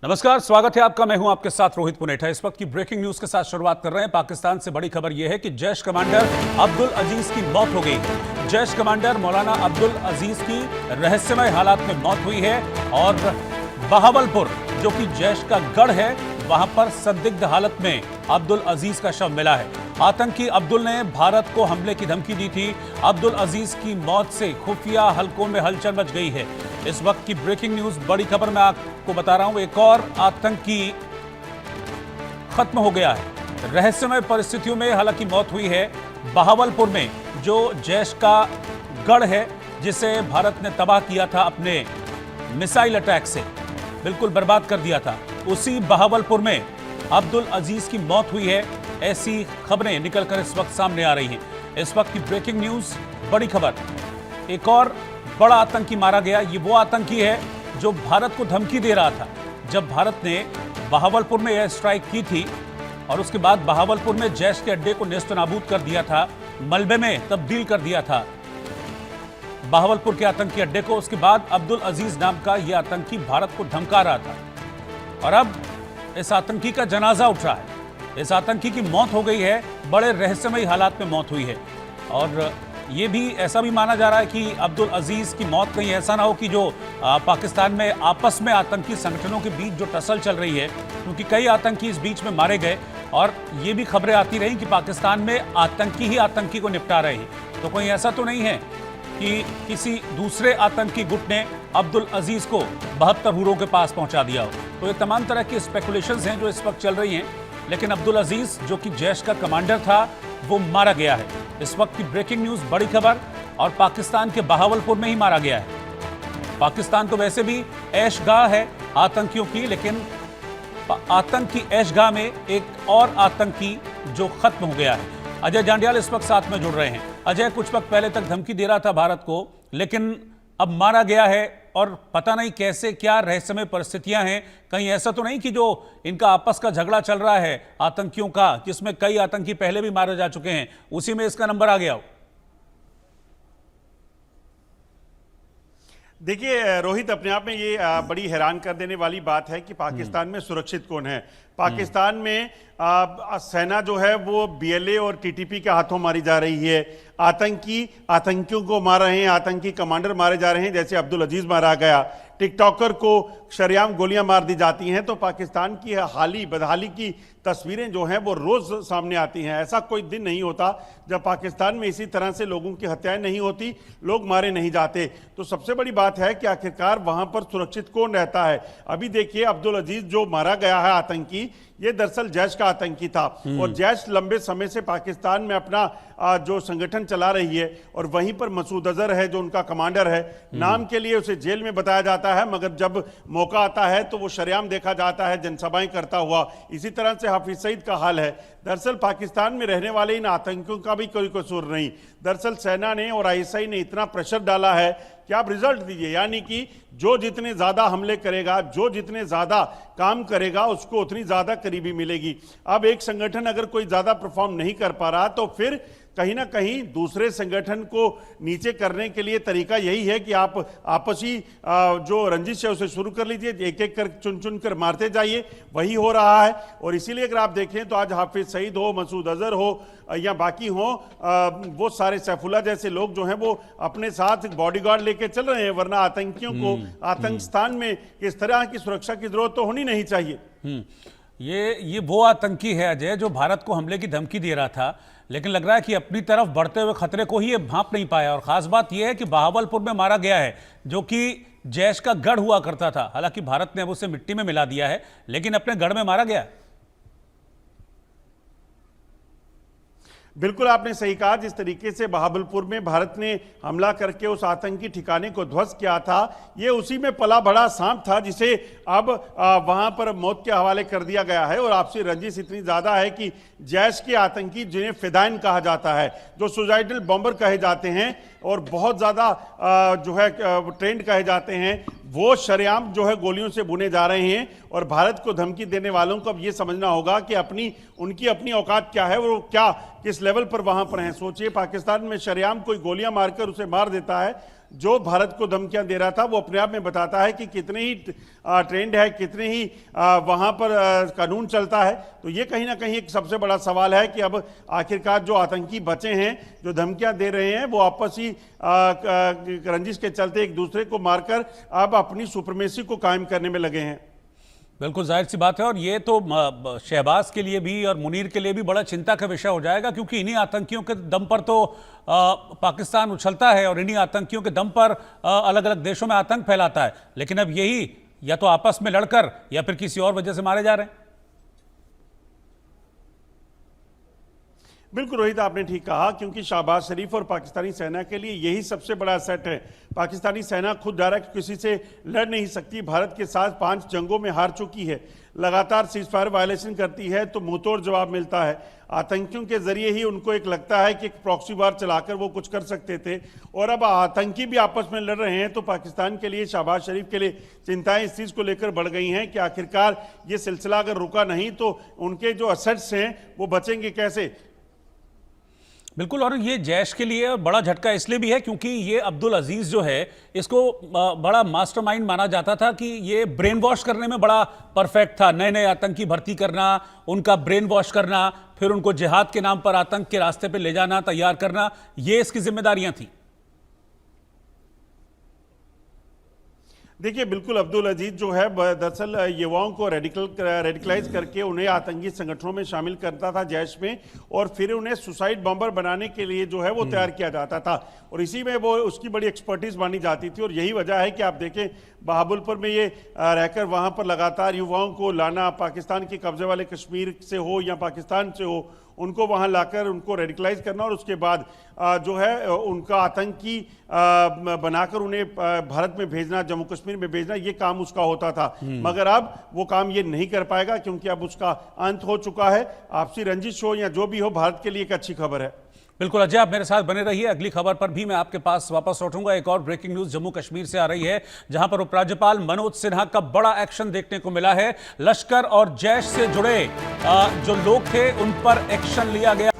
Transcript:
नमस्कार, स्वागत है आपका। मैं हूं आपके साथ रोहित पुनेठा। इस वक्त की ब्रेकिंग न्यूज के साथ शुरुआत कर रहे हैं। पाकिस्तान से बड़ी खबर यह है कि जैश कमांडर अब्दुल अजीज की मौत हो गई। जैश कमांडर मौलाना अब्दुल अजीज की रहस्यमय हालात में मौत हुई है और बहावलपुर, जो कि जैश का गढ़ है, वहां पर संदिग्ध हालत में अब्दुल अजीज का शव मिला है। आतंकी अब्दुल ने भारत को हमले की धमकी दी थी। अब्दुल अजीज की मौत से खुफिया हलकों में हलचल मच गई है। इस वक्त की ब्रेकिंग न्यूज, बड़ी खबर मैं आपको बता रहा हूं। एक और आतंकी खत्म हो गया है। रहस्यमय परिस्थितियों में हालांकि मौत हुई है बहावलपुर में, जो जैश का गढ़ है, जिसे भारत ने तबाह किया था अपने मिसाइल अटैक से, बिल्कुल बर्बाद कर दिया था। उसी बहावलपुर में अब्दुल अजीज की मौत हुई है। ऐसी खबरें निकलकर इस वक्त सामने आ रही हैं। इस वक्त की ब्रेकिंग न्यूज, बड़ी खबर, एक और बड़ा आतंकी मारा गया। ये वो आतंकी है जो भारत को धमकी दे रहा था। जब भारत ने बहावलपुर में एयर स्ट्राइक की थी और उसके बाद बहावलपुर में जैश के अड्डे को नेस्तनाबूद कर दिया था, मलबे में तब्दील कर दिया था बहावलपुर के आतंकी अड्डे को, उसके बाद अब्दुल अजीज नाम का यह आतंकी भारत को धमका रहा था और अब इस आतंकी का जनाजा उठ रहा है। इस आतंकी की मौत हो गई है। बड़े रहस्यमयी हालात में मौत हुई है और ये भी ऐसा भी माना जा रहा है कि अब्दुल अजीज की मौत कहीं ऐसा ना हो कि जो पाकिस्तान में आपस में आतंकी संगठनों के बीच जो टसल चल रही है, क्योंकि कई आतंकी इस बीच में मारे गए और ये भी खबरें आती रही कि पाकिस्तान में आतंकी ही आतंकी को निपटा रहे हैं। तो कहीं ऐसा तो नहीं है कि किसी दूसरे आतंकी गुट ने अब्दुल अजीज को 72 हुरों के पास पहुंचा दिया हो। तो ये तमाम तरह की स्पेकुलेशंस हैं जो इस वक्त चल रही हैं, लेकिन अब्दुल अजीज, जो कि जैश का कमांडर था, वो मारा गया है। इस वक्त की ब्रेकिंग न्यूज, बड़ी खबर, और पाकिस्तान के बहावलपुर में ही मारा गया है। पाकिस्तान तो वैसे भी ऐशगाह है आतंकियों की, लेकिन आतंक की ऐशगाह में एक और आतंकी जो खत्म हो गया है। अजय जांडियाल इस वक्त साथ में जुड़ रहे हैं। अजय, कुछ वक्त पहले तक धमकी दे रहा था भारत को, लेकिन अब मारा गया है और पता नहीं कैसे, क्या रहस्यमय परिस्थितियां हैं। कहीं ऐसा तो नहीं कि जो इनका आपस का झगड़ा चल रहा है आतंकियों का, जिसमें कई आतंकी पहले भी मारे जा चुके हैं, उसी में इसका नंबर आ गया हो? देखिए रोहित, अपने आप में ये बड़ी हैरान कर देने वाली बात है कि पाकिस्तान में सुरक्षित कौन है। पाकिस्तान में सेना जो है वो बीएलए और टीटीपी के हाथों मारी जा रही है। आतंकियों को मार रहे हैं, आतंकी कमांडर मारे जा रहे हैं, जैसे अब्दुल अजीज मारा गया। टिकटॉकर को शरेआम गोलियां मार दी जाती हैं। तो पाकिस्तान की हाली बदहाली की तस्वीरें जो हैं वो रोज सामने आती हैं। ऐसा कोई दिन नहीं होता जब पाकिस्तान में इसी तरह से लोगों की हत्याएं नहीं होती, लोग मारे नहीं जाते। तो सबसे बड़ी बात है कि आखिरकार वहां पर सुरक्षित कौन रहता है। अभी देखिए, अब्दुल अजीज जो मारा गया है आतंकी, ये दरअसल जैश का आतंकी था और जैश लंबे समय से पाकिस्तान में अपना जो संगठन चला रही है और वहीं पर मसूद अजहर है जो उनका कमांडर है। नाम के लिए उसे जेल में बताया जाता है, मगर जब मौका आता है तो वो शरेआम देखा जाता है जनसभाएं करता हुआ। इसी तरह से हाफिज सईद का हाल है। दरअसल पाकिस्तान में रहने वाले इन आतंकियों का भी कोई कसूर नहीं। दरअसल सेना ने और आईएसआई ने इतना प्रेशर डाला है कि आप रिजल्ट दीजिए, यानी कि जो जितने ज्यादा हमले करेगा, जो जितने ज्यादा काम करेगा, उसको उतनी ज्यादा करीबी मिलेगी। अब एक संगठन अगर कोई ज्यादा परफॉर्म नहीं कर पा रहा तो फिर कहीं ना कहीं दूसरे संगठन को नीचे करने के लिए तरीका यही है कि आप आपसी जो रंजिश है उसे शुरू कर लीजिए, एक एक कर चुन चुन कर मारते जाइए। वही हो रहा है। और इसीलिए अगर आप देखें तो आज हाफिज सईद हो, मसूद अजहर हो या बाकी हो, वो सारे सैफुल्लाह जैसे लोग जो हैं वो अपने साथ बॉडीगार्ड लेके चल रहे हैं, वरना आतंकियों को आतंक स्थान में इस तरह की सुरक्षा की जरूरत तो होनी नहीं चाहिए। ये वो आतंकी है अजय, जो भारत को हमले की धमकी दे रहा था, लेकिन लग रहा है कि अपनी तरफ बढ़ते हुए खतरे को ही ये भांप नहीं पाया। और खास बात यह है कि बहावलपुर में मारा गया है, जो कि जैश का गढ़ हुआ करता था। हालांकि भारत ने अब उसे मिट्टी में मिला दिया है, लेकिन अपने गढ़ में मारा गया। बिल्कुल आपने सही कहा। जिस तरीके से बहावलपुर में भारत ने हमला करके उस आतंकी ठिकाने को ध्वस्त किया था, ये उसी में पला बड़ा सांप था जिसे अब वहां पर मौत के हवाले कर दिया गया है। और आपसी रंजिश इतनी ज्यादा है कि जैश के आतंकी, जिन्हें फिदाइन कहा जाता है, जो सुसाइडल बॉम्बर कहे जाते हैं और बहुत ज्यादा जो है ट्रेंड कहे जाते हैं, वो शरेआम जो है गोलियों से बुने जा रहे हैं। और भारत को धमकी देने वालों को अब ये समझना होगा कि उनकी अपनी औकात क्या है, वो क्या किस लेवल पर वहां पर हैं। सोचिए, पाकिस्तान में शरेआम कोई गोलियां मारकर उसे मार देता है जो भारत को धमकियां दे रहा था, वो अपने आप में बताता है कि कितने ही ट्रेंड है, कितने ही वहां पर कानून चलता है। तो ये कहीं ना कहीं एक सबसे बड़ा सवाल है कि अब आखिरकार जो आतंकी बचे हैं, जो धमकियां दे रहे हैं, वो आपसी रंजिश के चलते एक दूसरे को मारकर अब अपनी सुप्रीमेसी को कायम करने में लगे हैं। बिल्कुल जाहिर सी बात है, और ये तो शहबाज के लिए भी और मुनीर के लिए भी बड़ा चिंता का विषय हो जाएगा, क्योंकि इन्हीं आतंकियों के दम पर तो पाकिस्तान उछलता है और इन्हीं आतंकियों के दम पर अलग अलग देशों में आतंक फैलाता है। लेकिन अब यही या तो आपस में लड़कर या फिर किसी और वजह से मारे जा रहे हैं। बिल्कुल रोहित, आपने ठीक कहा, क्योंकि शहबाज शरीफ और पाकिस्तानी सेना के लिए यही सबसे बड़ा असेट है। पाकिस्तानी सेना खुद डायरेक्ट किसी से लड़ नहीं सकती, भारत के साथ 5 जंगों में हार चुकी है, लगातार सीजफायर वायलेशन करती है, तो मुंहतोड़ जवाब मिलता है। आतंकियों के जरिए ही उनको एक लगता है कि एक प्रॉक्सी वार चलाकर वो कुछ कर सकते थे, और अब आतंकी भी आपस में लड़ रहे हैं। तो पाकिस्तान के लिए, शहबाज शरीफ के लिए चिंताएं इस चीज़ को लेकर बढ़ गई हैं कि आखिरकार ये सिलसिला अगर रुका नहीं तो उनके जो असेट्स हैं वो बचेंगे कैसे। बिल्कुल, और ये जैश के लिए बड़ा झटका इसलिए भी है क्योंकि ये अब्दुल अजीज जो है, इसको बड़ा मास्टरमाइंड माना जाता था कि ये ब्रेन वॉश करने में बड़ा परफेक्ट था। नए नए आतंकी भर्ती करना, उनका ब्रेन वॉश करना, फिर उनको जिहाद के नाम पर आतंक के रास्ते पे ले जाना, तैयार करना, ये इसकी जिम्मेदारियां थी। देखिए, बिल्कुल अब्दुल अजीज जो है दरअसल युवाओं को रेडिकलाइज करके उन्हें आतंकी संगठनों में शामिल करता था जैश में, और फिर उन्हें सुसाइड बॉम्बर बनाने के लिए जो है वो तैयार किया जाता था, और इसी में वो उसकी बड़ी एक्सपर्टीज मानी जाती थी। और यही वजह है कि आप देखें बहावलपुर में ये रहकर वहां पर लगातार युवाओं को लाना, पाकिस्तान के कब्जे वाले कश्मीर से हो या पाकिस्तान से हो, उनको वहां लाकर उनको रेडिकलाइज करना, और उसके बाद जो है उनका आतंकी बनाकर उन्हें भारत में भेजना, जम्मू कश्मीर में भेजना, ये काम उसका होता था। मगर अब वो काम ये नहीं कर पाएगा, क्योंकि अब उसका अंत हो चुका है। आपसी रंजिश हो या जो भी हो, भारत के लिए एक अच्छी खबर है। बिल्कुल अजय, आप मेरे साथ बने रहिए, अगली खबर पर भी मैं आपके पास वापस लौटूंगा। एक और ब्रेकिंग न्यूज जम्मू कश्मीर से आ रही है, जहां पर उपराज्यपाल मनोज सिन्हा का बड़ा एक्शन देखने को मिला है। लश्कर और जैश से जुड़े जो लोग थे उन पर एक्शन लिया गया।